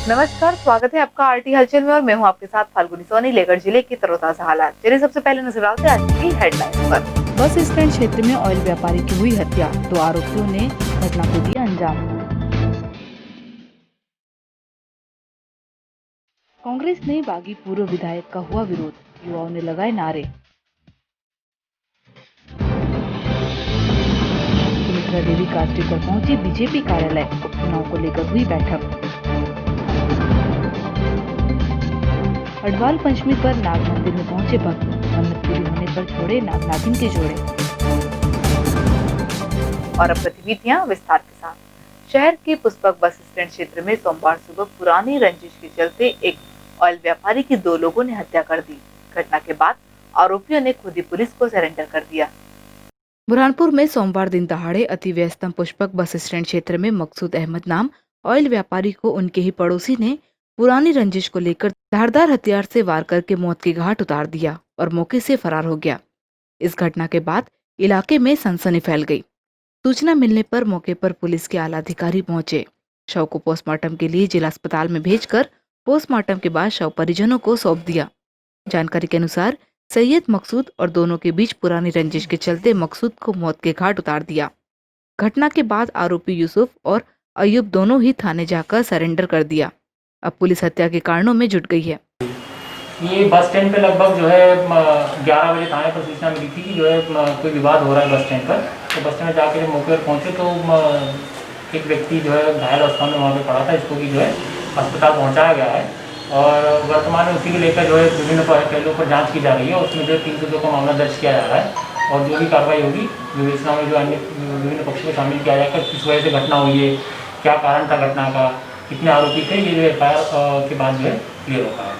नमस्कार, स्वागत है आपका आरटी हलचल में और मैं हूं आपके साथ फाल्गुनी सोनी। लेकर जिले की तरोताजा हालात। चलिए सबसे पहले नजर डालते हैं आज की हेडलाइंस पर। बस स्टैंड क्षेत्र में ऑयल व्यापारी की हुई हत्या, 2 आरोपियों ने घटना को दिया अंजाम। कांग्रेस ने बागी पूर्व विधायक का हुआ विरोध, युवाओं ने लगाए नारे। सुमित्रा देवी कास्टे पर पहुंची बीजेपी कार्यालय, उपचुनाव को लेकर हुई बैठक। हडवाल पंचमी पर नाग मंदिर में पहुंचे भक्त, मन्नत पूरी होने पर छोड़े नाग नागिन के जोड़े। और अब गतिविधियां विस्तार के साथ। शहर के पुष्पक बस स्टैंड क्षेत्र में सोमवार सुबह पुरानी रंजिश के चलते एक ऑयल व्यापारी की 2 लोगों ने हत्या कर दी। घटना के बाद आरोपियों ने खुद ही पुलिस को सरेंडर कर दिया। बुरहानपुर में सोमवार दिन दहाड़े अति व्यस्तम पुष्पक बस स्टैंड क्षेत्र में मकसूद अहमद नाम ऑयल व्यापारी को उनके ही पड़ोसी ने पुरानी रंजिश को लेकर धारदार हथियार से वार करके मौत की घाट उतार दिया और मौके से फरार हो गया। इस घटना के बाद इलाके में सनसनी फैल गई। सूचना मिलने पर मौके पर पुलिस के आला अधिकारी पहुंचे। शव को पोस्टमार्टम के लिए जिला अस्पताल में भेजकर पोस्टमार्टम के बाद शव परिजनों को सौंप दिया। जानकारी के अनुसार सैयद मकसूद और दोनों के बीच पुरानी रंजिश के चलते मकसूद को मौत के घाट उतार दिया। घटना के बाद आरोपी यूसुफ और अयूब दोनों ही थाने जाकर सरेंडर कर दिया। अब पुलिस हत्या के कारणों में जुट गई है। ये बस स्टैंड पे लगभग जो है 11 बजे थाने पर सूचना मिली थी कि जो है कोई विवाद हो रहा है बस स्टैंड पर। तो बस स्टैंड में जाके जब मौके पर पहुँचे तो एक व्यक्ति जो है घायल अवस्था में वहाँ पे पड़ा था, इसको भी जो है अस्पताल पहुँचाया गया है और वर्तमान में उसी को लेकर जो है विभिन्न पहलुओं पर जाँच की जा रही है। उसमें जो है 302 का मामला दर्ज किया जा रहा है और जो भी कार्रवाई होगी विवेचना में जो अन्य विभिन्न पक्षों को शामिल किया जाएगा। किस वजह से घटना हुई है, क्या कारण था घटना का, कितने आरोपी थे, ये जो एफआईआर के बाद जो है क्लियर होता है।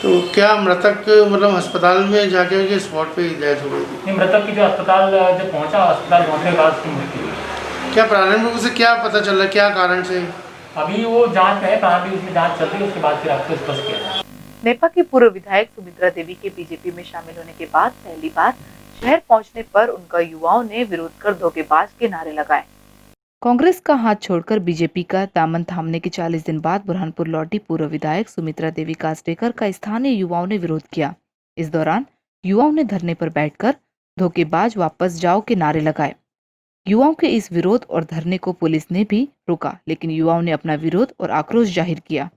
तो क्या मृतक मतलब अस्पताल में जाके उनके स्पॉट पे डेथ हो गई थी? नहीं, मृतक की जो अस्पताल जब पहुंचा, अस्पताल पहुंचने के बाद उसकी मृत्यु हुई। क्या प्रारंभिक रूप से क्या पता चल रहा है, क्या कारण से? अभी वो जांच में है, प्रारंभिक उसमें जांच चल रही है, उसके बाद फिर आपको स्पष्ट किया जाएगा। नेपा की पूर्व विधायक सुमित्रा देवी के बीजेपी में शामिल होने के बाद पहली बार शहर पहुंचने पर उनका युवाओं ने विरोध कर धोखेबाज के नारे लगाए। कांग्रेस का हाथ छोड़कर बीजेपी का दामन थामने के 40 दिन बाद बुरहानपुर लौटी पूर्व विधायक सुमित्रा देवी कास्टेकर का स्थानीय युवाओं ने विरोध किया। इस दौरान युवाओं ने धरने पर बैठकर धोखेबाज वापस जाओ के नारे लगाए। युवाओं के इस विरोध और धरने को पुलिस ने भी रोका, लेकिन युवाओं ने अपना विरोध और आक्रोश जाहिर किया।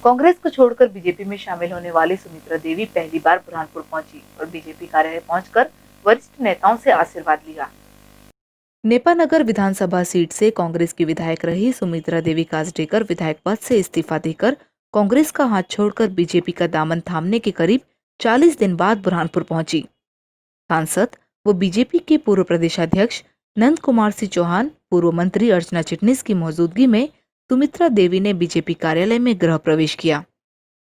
कांग्रेस को छोड़कर बीजेपी में शामिल होने वाली सुमित्रा देवी पहली बार बुरहानपुर पहुंची और बीजेपी कार्यालय पहुंचकर वरिष्ठ नेताओं से आशीर्वाद लिया। नेपा नगर विधानसभा सीट से कांग्रेस की विधायक रही सुमित्रा देवी कास्टेकर विधायक पद से इस्तीफा देकर कांग्रेस का हाथ छोड़कर बीजेपी का दामन थामने के करीब 40 दिन बाद बुरहानपुर पहुंची। सांसद व बीजेपी के पूर्व प्रदेशाध्यक्ष नंद कुमार सिंह चौहान, पूर्व मंत्री अर्चना चिटनिस की मौजूदगी में सुमित्रा देवी ने बीजेपी कार्यालय में गृह प्रवेश किया।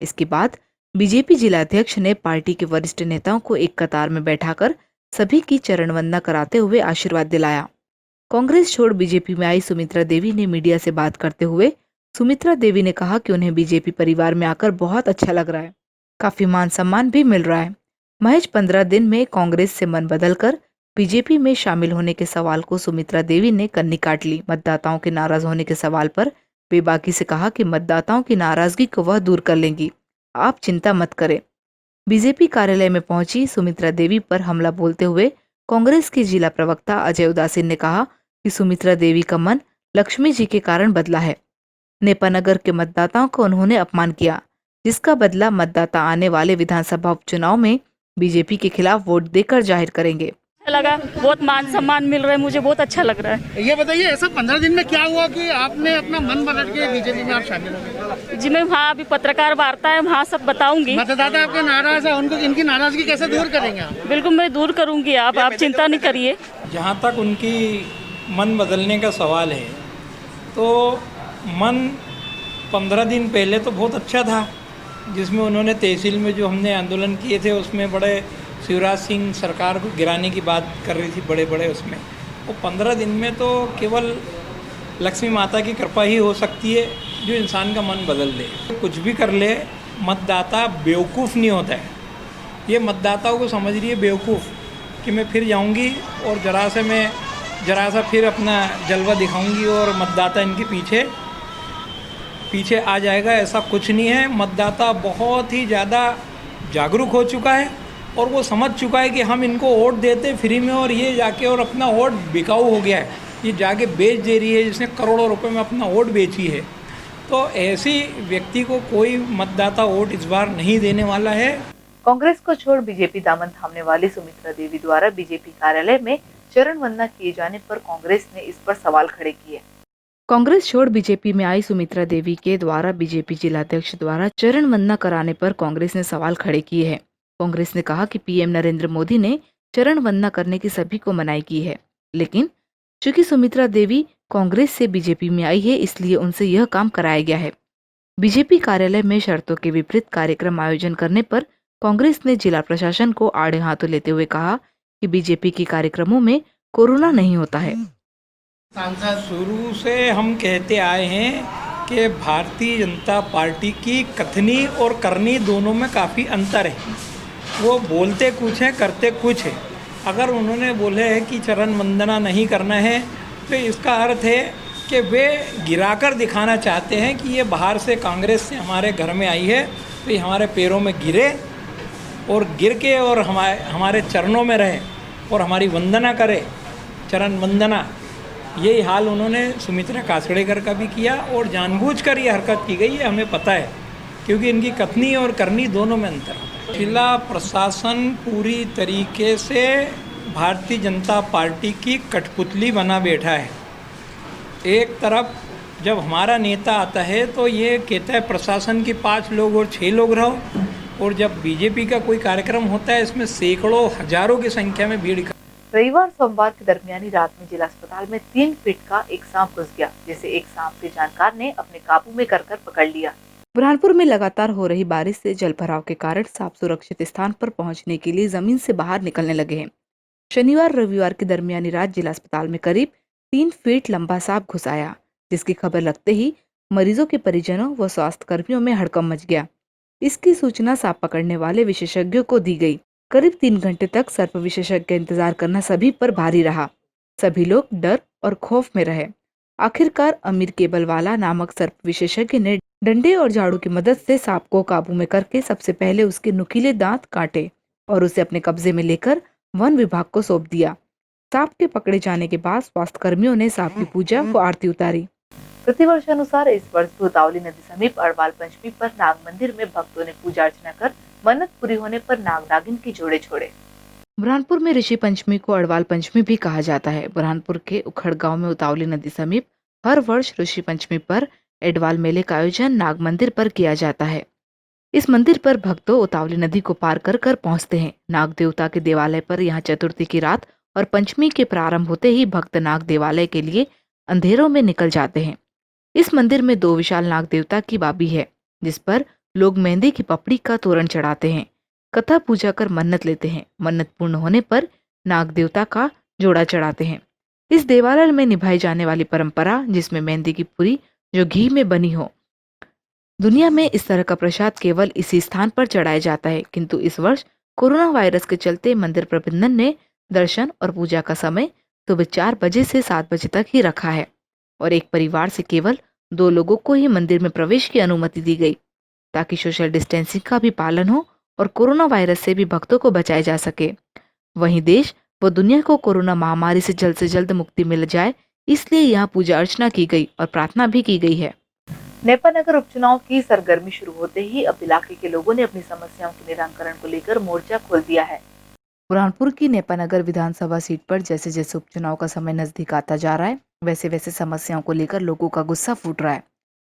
इसके बाद बीजेपी जिलाध्यक्ष ने पार्टी के वरिष्ठ नेताओं को एक कतार में बैठाकर सभी की चरण वंदना कराते हुए आशीर्वाद दिलाया। कांग्रेस छोड़ बीजेपी में आई सुमित्रा देवी ने मीडिया से बात करते हुए सुमित्रा देवी ने कहा कि उन्हें बीजेपी परिवार में आकर बहुत अच्छा लग रहा है, काफी मान सम्मान भी मिल रहा है। महज 15 दिन में कांग्रेस से मन बदलकर बीजेपी में शामिल होने के सवाल को सुमित्रा देवी ने कन्नी काट ली। मतदाताओं के नाराज होने के सवाल पर बेबाकी से कहा कि मतदाताओं की नाराजगी को वह दूर कर लेंगी, आप चिंता मत करें। बीजेपी कार्यालय में पहुंची सुमित्रा देवी पर हमला बोलते हुए कांग्रेस के जिला प्रवक्ता अजय उदासीन ने कहा कि सुमित्रा देवी का मन लक्ष्मी जी के कारण बदला है। नेपा नगर के मतदाताओं को उन्होंने अपमान किया, जिसका बदला मतदाता आने वाले विधानसभा उपचुनाव में बीजेपी के खिलाफ वोट देकर जाहिर करेंगे। लगा, बहुत मान सम्मान मिल रहा है, मुझे बहुत अच्छा लग रहा है। ये बताइए, ऐसा 15 दिन में क्या हुआ कि आपने अपना मन बदल के बीजेपी में आप शामिल हो गए? जी, मैं वहाँ अभी पत्रकार वार्ता है, वहाँ सब बताऊंगी। मतदाता आपके नाराज है, उनको इनकी नाराजगी कैसे दूर करेंगे आप? बिल्कुल मैं दूर करूंगी, आप चिंता नहीं करिए। जहाँ तक उनकी मन बदलने का सवाल है, तो मन 15 दिन पहले तो बहुत अच्छा था, जिसमें उन्होंने तहसील में जो हमने आंदोलन किए थे उसमें बड़े शिवराज सिंह सरकार को गिराने की बात कर रही थी बड़े बड़े, उसमें वो 15 दिन में तो केवल लक्ष्मी माता की कृपा ही हो सकती है जो इंसान का मन बदल दे। कुछ भी कर ले, मतदाता बेवकूफ़ नहीं होता है। ये मतदाताओं को समझ रही है बेवकूफ़ कि मैं फिर जाऊंगी और जरा सा फिर अपना जलवा दिखाऊंगी और मतदाता इनके पीछे आ जाएगा। ऐसा कुछ नहीं है। मतदाता बहुत ही ज़्यादा जागरूक हो चुका है और वो समझ चुका है कि हम इनको वोट देते फ्री में और ये जाके और अपना वोट बिकाऊ हो गया है, ये जाके बेच दे रही है, जिसने करोड़ों रुपए में अपना वोट बेची है। तो ऐसी व्यक्ति को कोई मतदाता वोट इस बार नहीं देने वाला है। कांग्रेस को छोड़ बीजेपी दामन थामने वाली सुमित्रा देवी द्वारा बीजेपी कार्यालय में चरण वंदना किए जाने पर कांग्रेस ने इस पर सवाल खड़े किए। कांग्रेस छोड़ बीजेपी में आई सुमित्रा देवी के द्वारा बीजेपी जिलाध्यक्ष द्वारा चरण वंदना कराने पर कांग्रेस ने सवाल खड़े किए हैं। कांग्रेस ने कहा कि पीएम नरेंद्र मोदी ने चरण वंदना करने की सभी को मनाही की है, लेकिन चूंकि सुमित्रा देवी कांग्रेस से बीजेपी में आई है इसलिए उनसे यह काम कराया गया है। बीजेपी कार्यालय में शर्तों के विपरीत कार्यक्रम आयोजन करने पर कांग्रेस ने जिला प्रशासन को आड़े हाथों लेते हुए कहा कि बीजेपी के कार्यक्रमों में कोरोना नहीं होता है। शुरू से हम कहते आए हैं कि भारतीय जनता पार्टी की कथनी और करनी दोनों में काफ़ी अंतर है। वो बोलते कुछ है, करते कुछ है। अगर उन्होंने बोले है कि चरण वंदना नहीं करना है तो इसका अर्थ है कि वे गिराकर दिखाना चाहते हैं कि ये बाहर से कांग्रेस से हमारे घर में आई है तो ये हमारे पैरों में गिरे और गिर के और हमारे चरणों में रहे और हमारी वंदना करे, चरण वंदना। यही हाल उन्होंने सुमित्रा काछड़ेकर का भी किया और जानबूझकर ये हरकत की गई है, हमें पता है, क्योंकि इनकी कथनी और करनी दोनों में अंतर है। जिला प्रशासन पूरी तरीके से भारतीय जनता पार्टी की कठपुतली बना बैठा है। एक तरफ जब हमारा नेता आता है तो ये कहता है प्रशासन की 5 लोग और 6 लोग रहो, और जब बीजेपी का कोई कार्यक्रम होता है इसमें सैकड़ों हजारों की संख्या में भीड़। रविवार सोमवार की दरमियानी रात में जिला अस्पताल में 3 फीट का एक सांप घुस गया, जिसे एक सांप के जानकार ने अपने काबू में कर पकड़ लिया। बुरहानपुर में लगातार हो रही बारिश से जल भराव के कारण सांप सुरक्षित स्थान पर पहुंचने के लिए जमीन से बाहर निकलने लगे हैं। शनिवार रविवार की दरमियानी रात जिला अस्पताल में करीब 3 फीट लंबा सांप घुस आया, जिसकी खबर लगते ही मरीजों के परिजनों व स्वास्थ्य कर्मियों में हड़कंप मच गया। इसकी सूचना सांप पकड़ने वाले विशेषज्ञों को दी गई। करीब 3 घंटे तक सर्प विशेषज्ञ का इंतजार करना सभी पर भारी रहा। सभी लोग डर और खौफ में रहे। आखिरकार अमीर केबलवाला नामक सर्प विशेषज्ञ ने डंडे और झाड़ू की मदद से सांप को काबू में करके सबसे पहले उसके नुकीले दांत काटे और उसे अपने कब्जे में लेकर वन विभाग को सौंप दिया। सांप के पकड़े जाने के बाद स्वास्थ्य कर्मियों ने सांप की पूजा व आरती उतारी। प्रतिवर्ष अनुसार इस वर्ष भी उतावली नदी समीप अड़वाल पंचमी पर नाग मंदिर में भक्तों ने पूजा अर्चना कर मन्नत पूरी होने पर नाग नागिन की जोड़े छोड़े। बुरहानपुर में ऋषि पंचमी को अड़वाल पंचमी भी कहा जाता है। बुरहानपुर के उखड़ गांव में उतावली नदी समीप हर वर्ष ऋषि पंचमी पर एडवाल मेले का आयोजन नाग मंदिर पर किया जाता है। इस मंदिर पर भक्तों उतावली नदी को पार कर पहुंचते हैं। नाग देवता के देवालय पर यहाँ चतुर्थी की रात और पंचमी के प्रारंभ होते ही भक्त नाग देवालय के लिए अंधेरों में निकल जाते हैं। इस मंदिर में 2 विशाल नाग देवता की बाबी है, जिस पर लोग मेहंदी की पपड़ी का तोरण चढ़ाते हैं, कथा पूजा कर मन्नत लेते हैं। मन्नत पूर्ण होने पर नाग देवता का जोड़ा चढ़ाते हैं। इस देवालय में निभाई जाने वाली परंपरा जिसमें मेहंदी की पूरी जो घी में बनी हो। दुनिया में इस तरह का प्रसाद केवल इसी स्थान पर चढ़ाया जाता है, किंतु इस वर्ष कोरोना वायरस के चलते मंदिर प्रबंधन ने दर्शन और पूजा का समय सुबह 4 बजे से 7 बजे तक ही रखा है और एक परिवार से केवल 2 लोगों को ही मंदिर में प्रवेश की अनुमति दी गई, ताकि सोशल डिस्टेंसिंग का भी पालन हो और कोरोना वायरस से भी भक्तों को बचाया जा सके। वहीं देश व दुनिया को कोरोना महामारी से जल्द मुक्ति मिल जाए, इसलिए यहाँ पूजा अर्चना की गई और प्रार्थना भी की गई है। नेपा नगर उपचुनाव की सरगर्मी शुरू होते ही अब इलाके के लोगों ने अपनी समस्याओं के निराकरण को लेकर मोर्चा खोल दिया है। बुरहानपुर की नेपा नगर विधानसभा सीट पर जैसे जैसे उपचुनाव का समय नजदीक आता जा रहा है, वैसे वैसे समस्याओं को लेकर लोगों का गुस्सा फूट रहा है।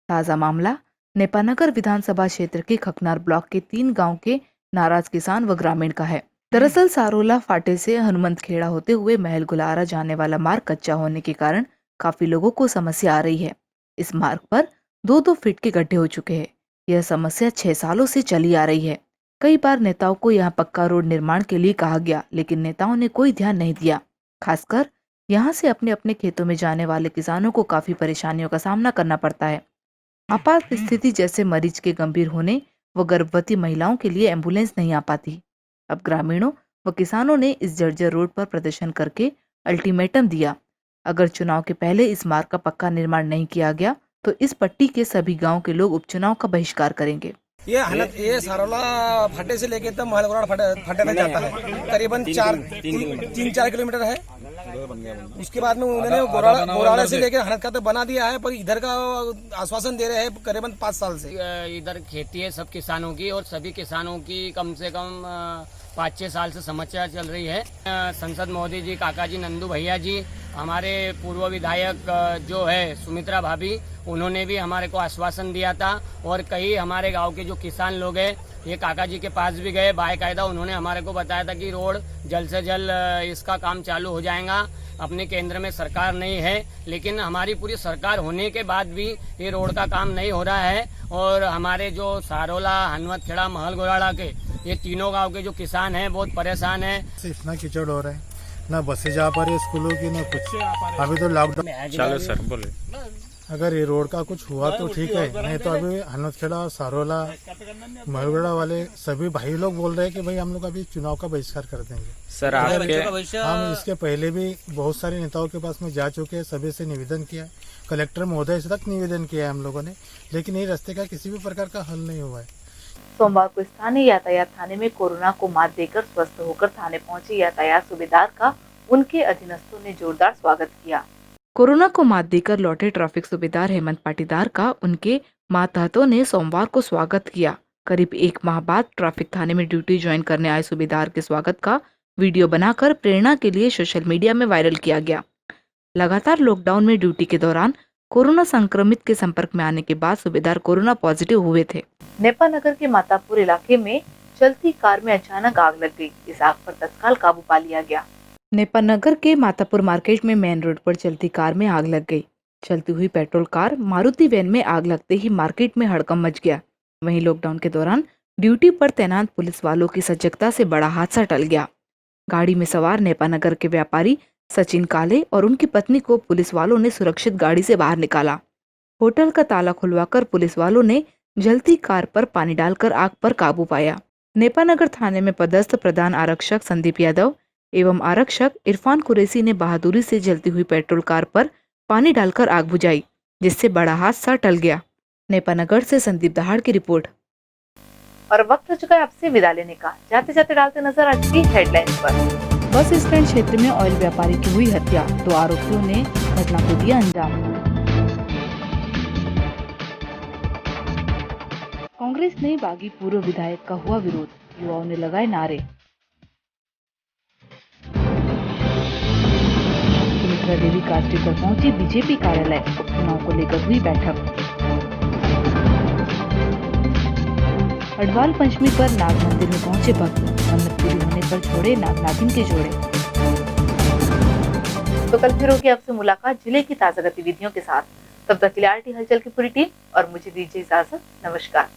ताजा मामला नेपा नगर विधानसभा क्षेत्र के खकनार ब्लॉक के 3 गांव के नाराज किसान व ग्रामीण का है। दरअसल सारोला फाटे से हनुमंत खेड़ा होते हुए महल गुलारा जाने वाला मार्ग कच्चा होने के कारण काफी लोगों को समस्या आ रही है। इस मार्ग पर 2-2 फीट के गड्ढे हो चुके हैं। यह समस्या 6 सालों से चली आ रही है। कई बार नेताओं को यहाँ पक्का रोड निर्माण के लिए कहा गया, लेकिन नेताओं ने कोई ध्यान नहीं दिया। खासकर यहाँ से अपने अपने खेतों में जाने वाले किसानों को काफी परेशानियों का सामना करना पड़ता है। आपात स्थिति जैसे मरीज के गंभीर होने व गर्भवती महिलाओं के लिए एम्बुलेंस नहीं आ पाती। अब ग्रामीणों व किसानों ने इस जर्जर रोड पर प्रदर्शन करके अल्टीमेटम दिया। अगर चुनाव के पहले इस मार्ग का पक्का निर्माण नहीं किया गया तो इस पट्टी के सभी गांव के लोग उपचुनाव का बहिष्कार करेंगे। ये सारोला फाटे से लेके तक महलगोड़ा फाटे तक जाता है, करीबन 3-4 किलोमीटर है। उसके बाद में उन्होंने गोराड़ा से लेकर हनद का तक बना दिया है, पर इधर का आश्वासन दे रहे हैं करीबन 5 साल से। इधर खेती है सब किसानों की, और सभी किसानों की कम से कम 5-6 साल से समस्या चल रही है। संसद महोदय जी, काका जी, नंदू भैया जी, हमारे पूर्व विधायक जो है सुमित्रा भाभी, उन्होंने भी हमारे को आश्वासन दिया था। और कई हमारे गांव के जो किसान लोग हैं, ये काका जी के पास भी गए, बाकायदा उन्होंने हमारे को बताया था कि रोड जल्द से जल्द इसका काम चालू हो जाएगा। अपने केंद्र में सरकार नहीं है, लेकिन हमारी पूरी सरकार होने के बाद भी ये रोड का काम नहीं हो रहा है। और हमारे जो सारोला, हनवत खेड़ा, महल गोराड़ा के ये तीनों गांव के जो किसान हैं बहुत परेशान हैं। इतना कीचड़ हो रहा है, ना बसें जा पा रही है स्कूलों की, ना कुछ। अभी तो लॉकडाउन। चलो सर बोले। अगर ये रोड का कुछ हुआ तो ठीक है, नहीं तो अभी हनवतखेड़ा, सारोला, महलगोड़ा वाले सभी भाई लोग बोल रहे हैं कि भाई हम लोग अभी चुनाव का बहिष्कार कर देंगे। सर आपके हम इसके पहले भी बहुत सारे नेताओं के पास में जा चुके हैं, सभी से निवेदन किया है, कलेक्टर महोदय से तक निवेदन किया है हम लोगों ने, लेकिन ये रास्ते का किसी भी प्रकार का हल नहीं हुआ है। सोमवार को स्थानीय यातायात थाने में कोरोना को मात देकर स्वस्थ होकर थाने पहुंचे यातायात सूबेदार का उनके अधीनस्थों ने जोरदार स्वागत किया। कोरोना को मात देकर लौटे ट्रैफिक सूबेदार हेमंत पाटीदार का उनके मातहतों ने सोमवार को स्वागत किया। करीब 1 माह बाद ट्रैफिक थाने में ड्यूटी ज्वाइन करने आए सूबेदार के स्वागत का वीडियो बनाकर प्रेरणा के लिए सोशल मीडिया में वायरल किया गया। लगातार लॉकडाउन में ड्यूटी के दौरान कोरोना संक्रमित के संपर्क में आने के बाद सूबेदार कोरोना पॉजिटिव हुए थे। नेपा नगर के मातापुर इलाके में चलती कार में अचानक आग लग गई। इस आग पर तत्काल काबू पा लिया गया। नेपा नगर के मातापुर मार्केट में मेन रोड पर चलती कार में आग लग गई। चलती हुई पेट्रोल कार मारुति वैन में आग लगते ही मार्केट में हड़कंप मच गया। वहीं लॉकडाउन के दौरान ड्यूटी पर तैनात पुलिस वालों की सजगता से बड़ा हादसा टल गया। गाड़ी में सवार नेपा नगर के व्यापारी सचिन काले और उनकी पत्नी को पुलिस वालों ने सुरक्षित गाड़ी से बाहर निकाला। होटल का ताला खुलवाकर पुलिस वालों ने जलती कार पर पानी डालकर आग पर काबू पाया। नेपा नगर थाने में पदस्थ प्रधान आरक्षक संदीप यादव एवं आरक्षक इरफान कुरैशी ने बहादुरी से जलती हुई पेट्रोल कार पर पानी डालकर आग बुझाई, जिससे बड़ा हादसा टल गया। नेपा नगर से संदीप दहाड़ की रिपोर्ट। और वक्त हो चुका है आपसे विदा लेने का। जाते जाते डालते नजर आज की हेडलाइंस पर। बस स्टैंड क्षेत्र में ऑयल व्यापारी की हुई हत्या, 2 आरोपियों ने घटना को दिया अंजाम। कांग्रेस ने बागी पूर्व विधायक का हुआ विरोध, युवाओं ने लगाए नारे। सुमित्रा देवी कास्टी पर पहुंची बीजेपी कार्यालय, उपचुनाव को लेकर हुई बैठक। हडवाल पंचमी पर नाग मंदिर में पहुंचे भक्त, मन्नत पूरी होने पर छोड़े नाग नागिन के जोड़े। तो कल फिर होगी आपसे मुलाकात जिले की ताजा गतिविधियों के साथ। तब तक के लिए आरटी हलचल की पूरी टीम और मुझे दीजिए इजाजत। नमस्कार।